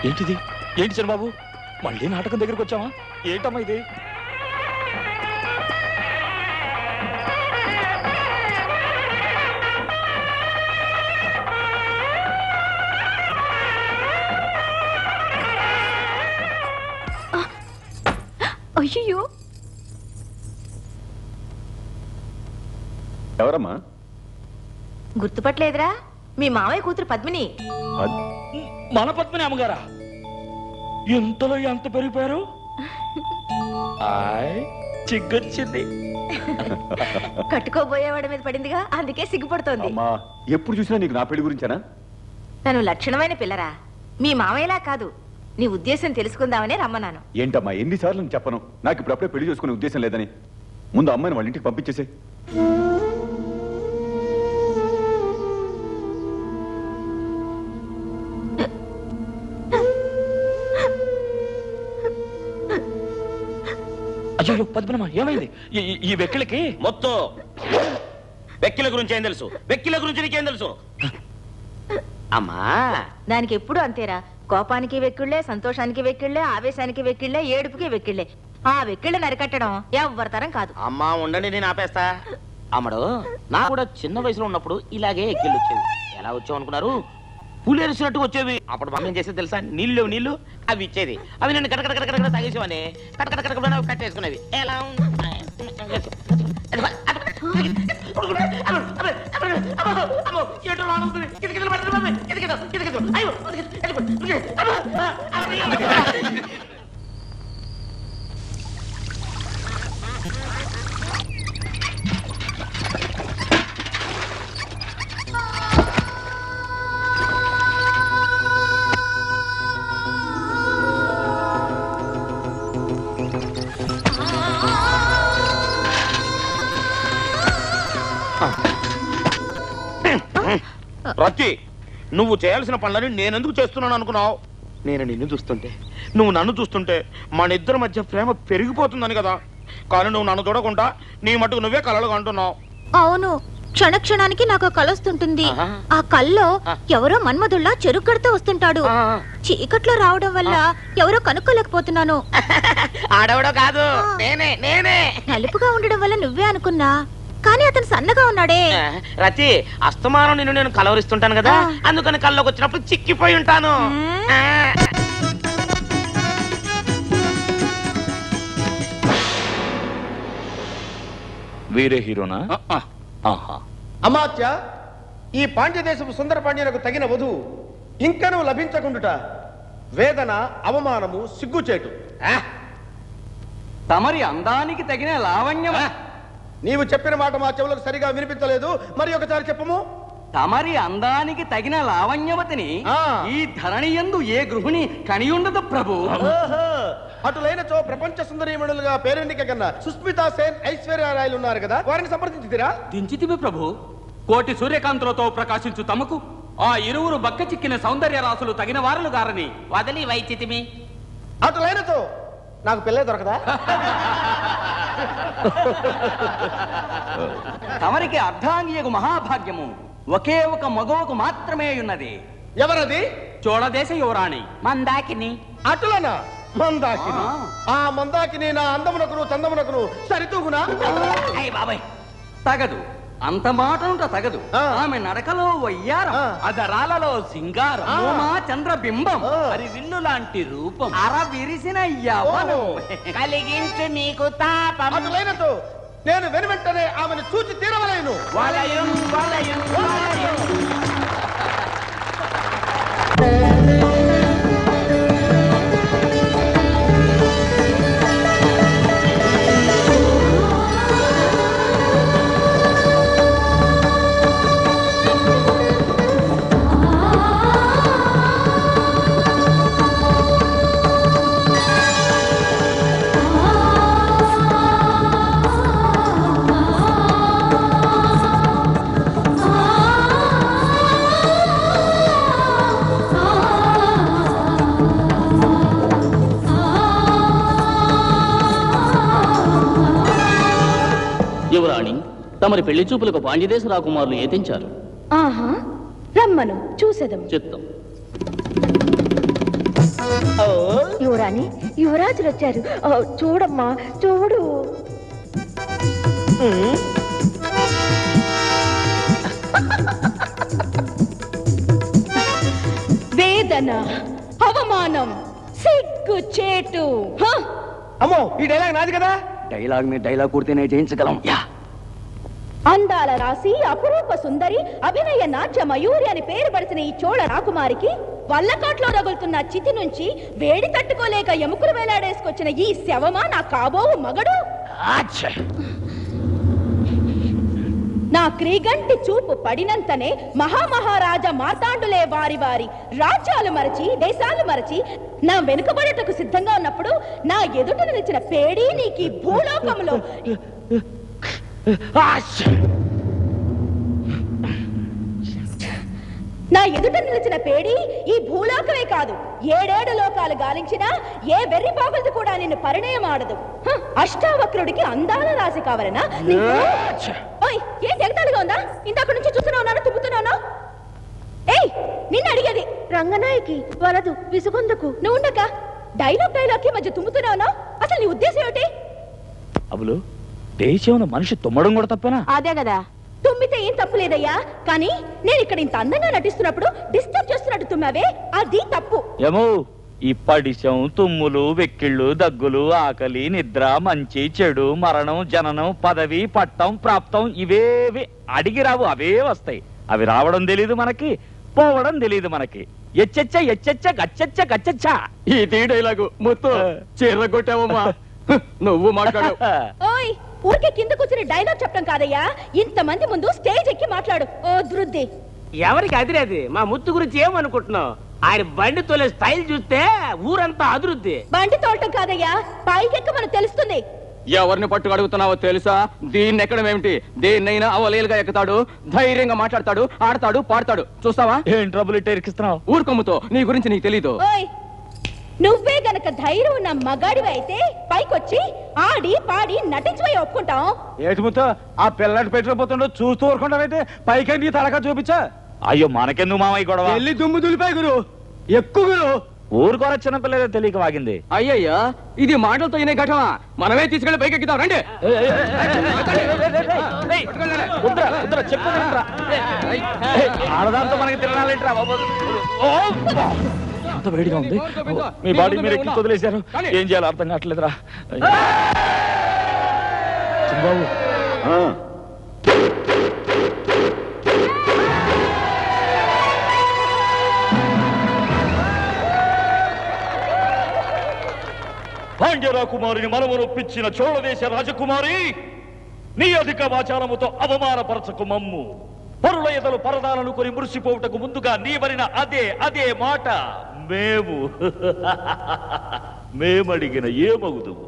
ఏంటిది? ఏంటి చంద్రబాబు, మళ్ళీ నాటకం దగ్గరికి వచ్చావా? ఏంటమ్మా ఇది? అయ్యో, ఎవరమ్మా? గుర్తుపట్టలేదురా? మీ మామయ్య కూతురు పద్మిని. మన పద్మిని అమ్మగారా? ఎంతలో ఎంత పెరిగిపోయారు? చిగ్గొచ్చింది. కట్టుకోబోయేవాడి మీద పడిందిగా, అందుకే సిగ్గుపడుతోంది. అమ్మా, ఎప్పుడు చూసినా నీకు నా పెళ్లి గురించేనా? తను లక్షణమైన పిల్లరా, మీ మామయ్యలా కాదు. నీ ఉద్దేశం తెలుసుకుందామనే రమ్మన్నాను. ఏంటమ్మా, ఎన్నిసార్లు నేను చెప్పను నాకు ఇప్పుడు అప్పుడే పెళ్లి చేసుకునే ఉద్దేశం లేదని? ముందు అమ్మాయిని వాళ్ళ ఇంటికి పంపించేసే. అయ్యో పద్మనమ్మ, ఏమైంది? ఈ వెక్కిలకి మొత్తం వెక్కిల గురించి ఏం తెలుసు? వెక్కిల గురించి నీకేం తెలుసు? అమ్మా, దానికి ఎప్పుడు అంతేరా. కోపానికి వెక్కిళ్లే, సంతోషానికి వెక్కిళ్లే, ఆవేశానికి వెక్కిళ్లే, ఏడుపుకి వెక్కిళ్లే. ఆ వెక్కిళ్ళని అరికట్టడం ఎవ్వరి తరం కాదు. అమ్మా ఉండండి, నేను ఆపేస్తా. అమ్మడు, నా కూడా చిన్న వయసులో ఉన్నప్పుడు ఇలాగే ఎక్కిళ్ళు వచ్చేవి. ఎలా వచ్చావు అనుకున్నారు? పులేసినట్టు వచ్చేవి. అప్పుడు మమ్మీ ఏం చేసేది తెలుసా? నీళ్ళు అవి ఇచ్చేది. అవి నేను కటకట తాగేసేవని కటకట కట్టేసుకునేవి. ఎలా రతి, నువ్వు చేయాల్సిన పనులని నేనెందుకు చేస్తున్నాను అనుకున్నావు? నేను నిన్ను చూస్తుంటే, నువ్వు నన్ను చూస్తుంటే మన ఇద్దరి మధ్య ప్రేమ పెరిగిపోతుందని కదా. కానీ నువ్వు నన్ను చూడకుండా నీ మటుకు నువ్వే కలలుగా అంటున్నావు. అవును, క్షణక్షణానికి నాకు కలొస్తుంటుంది. ఆ కల్లో ఎవరో మన్మధుల్లా చెరుగ్గడతో వస్తుంటాడు. చీకట్లో రావడం వల్ల ఎవరో కనుక్కోలేకపోతున్నాను. ఆడవడో కాదు, నేనే. నలుపుగా ఉండడం వల్ల నువ్వే అనుకున్నా, కానీ అతను సన్నగా ఉన్నాడే. రతి, అస్తమానం నిన్ను నేను కలవరిస్తుంటాను కదా, అందుకని కల్లోకి వచ్చినప్పుడు చిక్కిపోయి ఉంటాను. వేరే హీరోనా? అమాత్య, ఈ పాండ్యదేశపు సుందర పాండ్యనకు తగిన వధువు ఇంకనూ లభించకుండుట వేదన, అవమానము, సిగ్గుచేటు. తమరి అందానికి తగిన లావణ్యం. నీవు చెప్పిన మాట మా చెవులకు సరిగా వినిపించలేదు. మరి ఒకసారి చెప్పము. తమరి అందానికి తగిన లావణ్యవతిని ఈ ధరణియందు ఏ గృహిణి కనియుండదు ప్రభు. అటులైనచో ప్రపంచ సుందరీమణులుగా పేరెన్నిక కన్నా సుస్మితా సేన్, ఐశ్వర్యరాయలు ఉన్నారు కదా, వారిని సంప్రదించితిరా? దించితివి ప్రభు. కోటి సూర్యకాంతులతో ప్రకాశించు తమకు ఆ ఇరువురు బక్క చిక్కిన సౌందర్య రాసులు తగిన వారులు గారని వదిలి వైచితిమి. అటులైనచో నాకు పిల్లే దొరకదా? తమరికి అర్ధాంగియకు మహాభాగ్యము ఒకే ఒక మగవకు మాత్రమే ఉన్నది. ఎవరది? చోళదేశ యువరాణి మందాకిని. అటులనా? మందాకిని. ఆ మందాకిని నా అందమునకును చందమునకును సరితూగునా? బాబాయ్, తగదు. అంత మాటనుట తగదు. ఆమె నడకలో వయ్యారం, అదరాలలో సింగారం, చంద్రబింబం, మరి విల్లు లాంటి రూపం, అర విరిసిన యవ్వనం కలిగించు నీకు తాపం. అటులైనతో నేను వెనువెంటనే ఆమెను చూచి తీరవలేను. వలయం వలయం వలయం. యువరాణి, తమరి పెళ్లి చూపులకు పాండ్యదేశ రాకుమారులు ఏతించారు. ఆహా, రమ్మను చూసేదం. చిత్తం. యువరాణి, యువరాజులు వచ్చారు. చూడమ్మా, చూడు. వేదన, అవమానం, సిగ్గు, చేటు. అమ్మో, ఈ డైలాగ్ నాది కదా. డైలాగ్ ని డైలాగ్ కూడితేనే జయించగలం. అందాల రాశి, అపురూప సుందరి, అభినయ నాట్య మయూరి అని పేరు పడిచిన ఈ చోళ రాకుమారికి వల్లకాట్లో రగులుతున్న చితి నుంచి వేడి తట్టుకోలేక ఎముకలు వేలాడేసుకొచ్చిన ఈ శవమా నా కాబోవు మగడు? నా క్రీగంటి చూపు పడినంతనే మహామహారాజా మార్తాండులే వారి వారి రాజ్యాలు మరచి, దేశాలు మరచి నా వెనుకబడటకు సిద్ధంగా ఉన్నప్పుడు నా ఎదుట నిలిచిన పేడీ నీకు ఈ భూలోకంలో నా ఎదుట నిలిచిన పేడి ఈ భూలోకమే కాదు, 7 లోకాలు గాలించినా ఏ వెర్రి పాపలది కూడా నిన్ను పరిణయమాడదు. అష్టావక్రుడికి అందాల రాశి కావాలనా? ఏం ఎగతాళిగా ఉందా? ఇందాక నుంచి చూస్తూనే ఉన్నాను, తుమ్ముతున్నాను. ఏయ్, నిన్ను అడిగేది. రంగనాయకి వలదు, విసుగొందుకు. నువ్వు ఉండక డైలాగ్ కి మధ్య తుమ్ముతున్నావు. అసలు నీ ఉద్దేశం ఏమిటి? అబులు, దేశంలో మనిషి తుమ్మడం కూడా తప్పనా? అదే కదా. తుమ్మితే ఏం తప్పులేదయ్యా, కానీ నేను ఇక్కడ ఇంత అందంగా నటిస్తున్నప్పుడు డిస్టర్బ్ చేస్తున్నట్టు తుమ్మావే, అది తప్పు. ఏమో ఈ పడిశం, తుమ్ములు, వెక్కిళ్ళు, దగ్గులు, ఆకలి, నిద్ర, మంచి చెడు, మరణం, జననం, పదవి, పట్టం, ప్రాప్తం ఇవేవి అడిగి రావు, అవే వస్తాయి. అవి రావడం తెలీదు మనకి, పోవడం తెలీదు మనకి. ఎచ్చెచ్చ ఎచ్చెచ్చ గచ్చెచ్చ గచ్చెచ్చ. ఇది డైలాగు మొత్తం చీర కొట్టావమ్మా. నువ్వు మాట్లాడు. ఓయ్, ఊరికే కింద కూర్చుని డైలాగ్ చెప్పడం కాదయ్యా, ఇంతమంది ముందు స్టేజ్ ఎక్కి మాట్లాడు. ఓ దృద్ది. ఎవరికి అదిరేది? మా ముత్తు గురించి ఏమనుకుంటున్నావు? ఆయన బండి తోలే స్టైల్ చూస్తే ఊరంతా అదురుద్ది. బండి తోలటం కాదయ్యా, పైకెక్క మనకు తెలుస్తుంది. ఎవరిని పట్టుకు అడుగుతున్నావో తెలుసా? దీన్ని ఎక్కడం ఏమిటి? దేన్నైనా అవలేలుగా ఎక్కుతాడు, ధైర్యంగా మాట్లాడతాడు, ఆడతాడు, పాడతాడు. చూస్తావా? ఏం ట్రబుల్ ఇట్ట ఇరికిస్తున్నావు? ఊరుకొమ్ముతో నీ గురించి నీకు తెలీదు. ఓయ్, నువ్వే గనక ధైర్యం ఉన్న మగాడివి అయితే పైకొచ్చి ఆడి పాడి నటించిపోయి ఒప్పుకుంటాం. ఏటిముతో ఆ పిల్లటి పెట్టుకుపోతుండో చూస్తూ ఊరుకుంటావైతే పైకి నీ తలక చూపించా. అయ్యో, మనకెందుకు మామయ్య గొడవ? వెళ్ళి దుమ్ము దులిపాయి గురు, ఎక్కువ గురు. ఊరుకోర చిన్నపిల్లలే తెలియక వాగింది. అయ్యయ్యా, ఇది మాటలతో అయిన ఘటన. మనమే తీసుకెళ్లి పైకి ఎక్కుతాం రండి. ఆడదాంతో మనకి తిరణాలేంట్రా బాబు? అంత వేడిగా ఉంది, మీ బాడీ మీరు ఎక్కి వదిలేశారు. ఏం చేయాలో అర్థం కావట్లేదురా చిన్నబాబు. పాండ్య రాకుమారిని మనమనొప్పించిన చోళదేశ రాజకుమారి, నీ అధిక వాచారముతో అవమానపరచకు మమ్ము. పరుల ఎదలు పరదాలను కొని మురిసిపోవుటకు ముందుగా నీవరిన అదే అదే మాట మేమడిగిన ఏమగుదువు?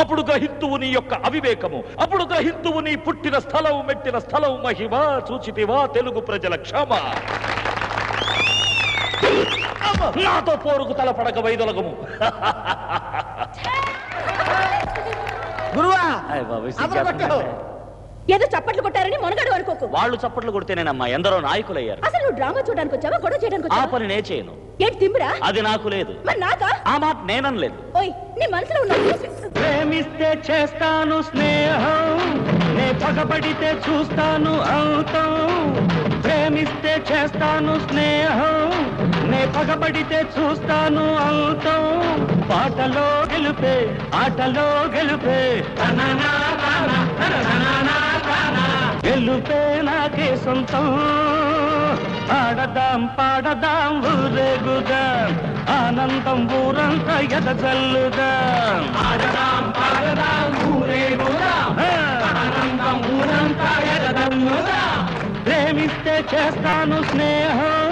అప్పుడు గ్రహింతువు నీ యొక్క అవివేకము, అప్పుడు గ్రహింతువు నీ పుట్టిన స్థలం, మెట్టిన స్థలం మహిమ. చూచితివా తెలుగు ప్రజల క్షమ? నాతో పోరుకు తలపడక వైదొలగము. గురువా, ఏదో చప్పట్లు కొట్టారని మొనగాడు అనుకోకు. వాళ్ళు చప్పట్లు కొడితేనేనమ్మా ఎందరో నాయకులయ్యారు. అసలు నువ్వు డ్రామా చూడడానికి వచ్చావా, గొడవ చేయడానికి ఆ వచ్చావా? పని నే చేయను. ఏంటి తిమ్మిరా? అది నాకు లేదు. మరి నాకా? ఆ మాట నేననలేదు. ఓయ్, నీ మనసులో ఉన్న ప్రేమిస్తే చేస్తాను స్నేహం, నే పగబడితే చూస్తాను అవుతాం. ప్రేమిస్తే చేస్తాను స్నేహం, నే పగబడితే చూస్తాను అవుతాం. పాటలో గెలుపే, ఆటలో గెలుపే, గెలుపే నాకే సొంతం. ఆడదాం పాడదాం ఊరేగుదాం, ఆనందం ఊరంతా ఎదజల్లుదాం. ఆడదాం పాడదాం ఊరేగుదాం, ఆనందం ఊరంతా ఎదజల్లుదాం. ప్రేమిస్తే చేస్తాను స్నేహం,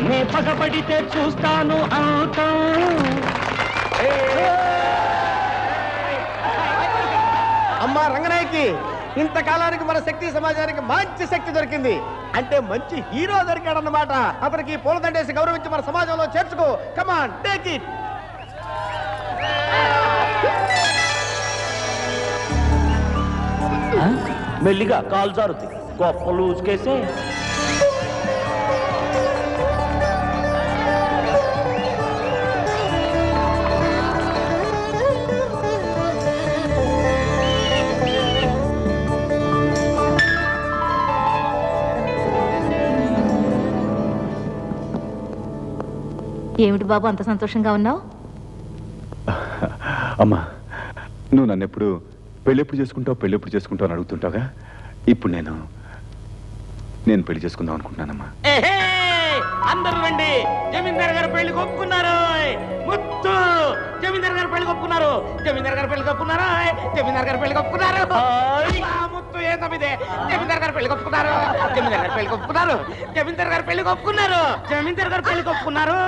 నే పగబడితే చూస్తాను అవుతాం. అమ్మా రంగనాయకి, ఇంతకాలానికి మన శక్తి సమాజానికి మంచి శక్తి దొరికింది. అంటే మంచి హీరో దొరికాడన్నమాట. అతనికి పూలదండేసి గౌరవించి మన సమాజంలో చేర్చుకో. కమాన్, టేక్ ఇట్. మెల్లిగా కాలు జారుద్ది, గొప్ప లూజ్కేసే. ఏమిటి బాబు అంత సంతోషంగా ఉన్నావు? అమ్మా, నువ్వు నన్ను ఎప్పుడు పెళ్ళెప్పుడు చేసుకుంటావు అని అడుగుతుంటావుగా. ఇప్పుడు నేను పెళ్లి చేసుకుందాం అనుకుంటున్నానమ్మా. అందరూ రండి, జమీందార్ గారు పెళ్లి ఒప్పుకున్నారు. ముత్తు జమీందార్ గారు పెళ్లి ఒప్పుకున్నారు. జమీందార్ గారు పెళ్లి ఒప్పుకున్నారు. జమీందార్ గారు పెళ్లి ఒప్పుకున్నారు. ముత్తు ఏ తమ్మిదే, జమీందార్ గారు పెళ్లి ఒప్పుకున్నారు. జమీందార్ గారు పెళ్లి ఒప్పుకున్నారు. జమీందార్ గారు పెళ్లి ఒప్పుకున్నారు. జమీందార్ గారు పెళ్లి ఒప్పుకున్నారు.